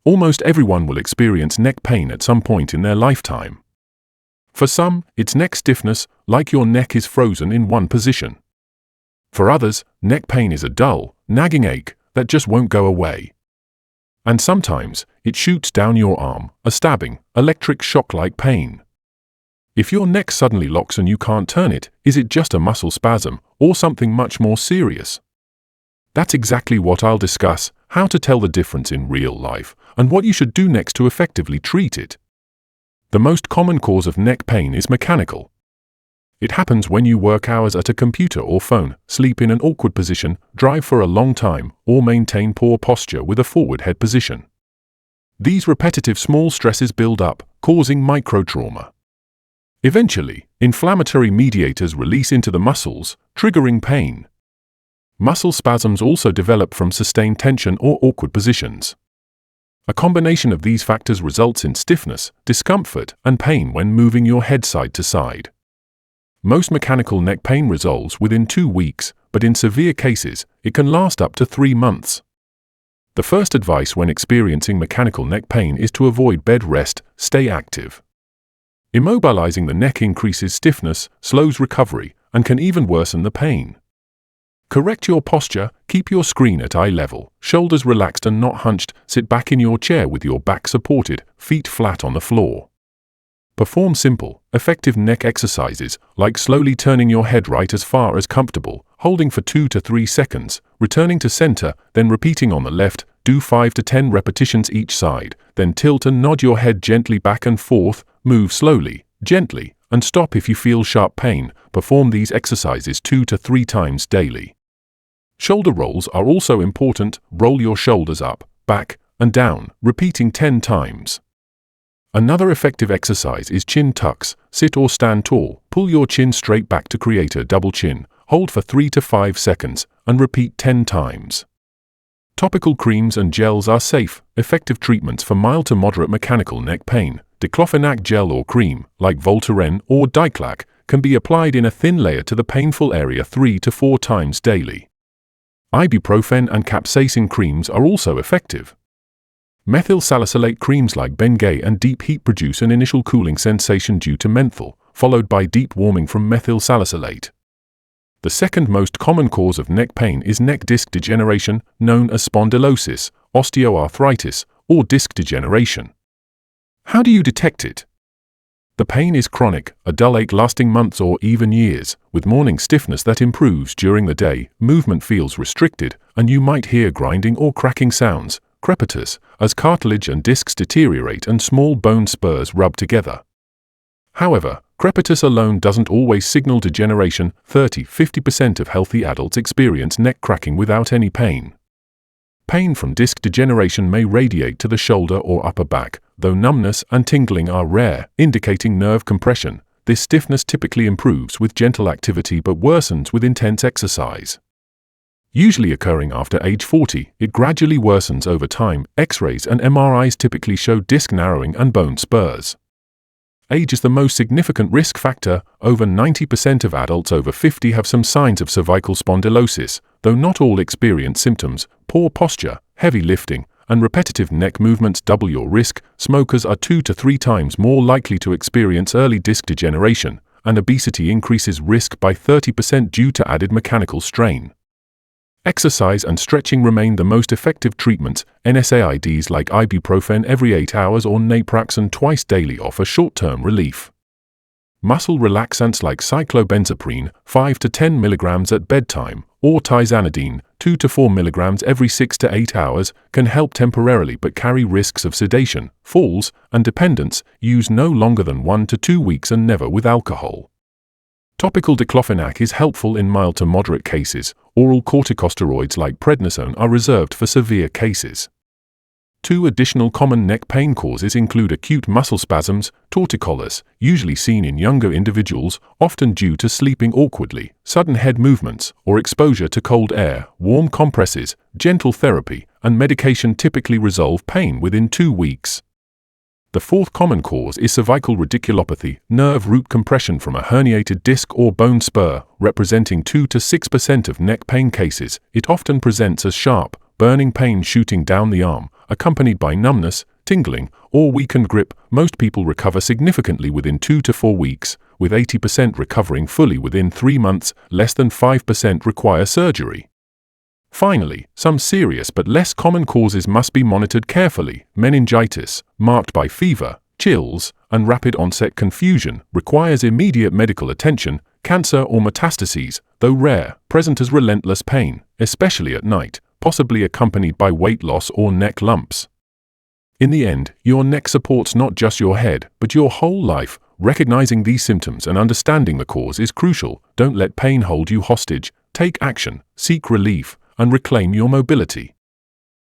Almost everyone will experience neck pain at some point in their lifetime. For some, it's neck stiffness, like your neck is frozen in one position. For others, neck pain is a dull, nagging ache that just won't go away. And sometimes, it shoots down your arm, a stabbing, electric shock-like pain. If your neck suddenly locks and you can't turn it, is it just a muscle spasm, or something much more serious? That's exactly what I'll discuss: how to tell the difference in real life, and what you should do next to effectively treat it. The most common cause of neck pain is mechanical. It happens when you work hours at a computer or phone, sleep in an awkward position, drive for a long time, or maintain poor posture with a forward head position. These repetitive small stresses build up, causing microtrauma. Eventually, inflammatory mediators release into the muscles, triggering pain. Muscle spasms also develop from sustained tension or awkward positions. A combination of these factors results in stiffness, discomfort, and pain when moving your head side to side. Most mechanical neck pain resolves within 2 weeks, but in severe cases, it can last up to 3 months. The first advice when experiencing mechanical neck pain is to avoid bed rest, stay active. Immobilizing the neck increases stiffness, slows recovery, and can even worsen the pain. Correct your posture, keep your screen at eye level, shoulders relaxed and not hunched, sit back in your chair with your back supported, feet flat on the floor. Perform simple, effective neck exercises, like slowly turning your head right as far as comfortable, holding for 2 to 3 seconds, returning to center, then repeating on the left. Do 5 to 10 repetitions each side, then tilt and nod your head gently back and forth, move slowly, gently, and stop if you feel sharp pain. Perform these exercises 2 to 3 times daily. Shoulder rolls are also important. Roll your shoulders up, back, and down, repeating 10 times. Another effective exercise is chin tucks. Sit or stand tall, pull your chin straight back to create a double chin, hold for 3 to 5 seconds, and repeat 10 times. Topical creams and gels are safe, effective treatments for mild to moderate mechanical neck pain. Diclofenac gel or cream, like Voltaren or Diclac, can be applied in a thin layer to the painful area 3 to 4 times daily. Ibuprofen and capsaicin creams are also effective. Methyl salicylate creams like Bengay and Deep Heat produce an initial cooling sensation due to menthol, followed by deep warming from methyl salicylate. The second most common cause of neck pain is neck disc degeneration, known as spondylosis, osteoarthritis, or disc degeneration. How do you detect it? The pain is chronic, a dull ache lasting months or even years, with morning stiffness that improves during the day, movement feels restricted, and you might hear grinding or cracking sounds, crepitus, as cartilage and discs deteriorate and small bone spurs rub together. However, crepitus alone doesn't always signal degeneration. 30–50% of healthy adults experience neck cracking without any pain. Pain from disc degeneration may radiate to the shoulder or upper back, though numbness and tingling are rare, indicating nerve compression. This stiffness typically improves with gentle activity but worsens with intense exercise. Usually occurring after age 40, it gradually worsens over time. X-rays and MRIs typically show disc narrowing and bone spurs. Age is the most significant risk factor. Over 90% of adults over 50 have some signs of cervical spondylosis, though not all experience symptoms. Poor posture, heavy lifting, and repetitive neck movements double your risk. Smokers are 2 to 3 times more likely to experience early disc degeneration, and obesity increases risk by 30% due to added mechanical strain. Exercise and stretching remain the most effective treatments. NSAIDs like ibuprofen every 8 hours or naproxen twice daily offer short-term relief. Muscle relaxants like cyclobenzaprine, 5 to 10 mg at bedtime, or tizanidine, 2 to 4 mg every 6 to 8 hours, can help temporarily but carry risks of sedation, falls, and dependence. Use no longer than 1 to 2 weeks and never with alcohol. Topical diclofenac is helpful in mild to moderate cases. Oral corticosteroids like prednisone are reserved for severe cases. 2 additional common neck pain causes include acute muscle spasms, torticollis, usually seen in younger individuals, often due to sleeping awkwardly, sudden head movements, or exposure to cold air. Warm compresses, gentle therapy, and medication typically resolve pain within 2 weeks. The 4th common cause is cervical radiculopathy, nerve root compression from a herniated disc or bone spur, representing 2 to 6% of neck pain cases. It often presents as sharp, burning pain shooting down the arm, accompanied by numbness, tingling, or weakened grip, most people recover significantly within 2 to 4 weeks, with 80% recovering fully within 3 months. Less than 5% require surgery. Finally, some serious but less common causes must be monitored carefully. Meningitis, marked by fever, chills, and rapid onset confusion, requires immediate medical attention. Cancer or metastases, though rare, present as relentless pain, especially at night, possibly accompanied by weight loss or neck lumps. In the end, your neck supports not just your head, but your whole life. Recognizing these symptoms and understanding the cause is crucial. Don't let pain hold you hostage. Take action, seek relief, and reclaim your mobility.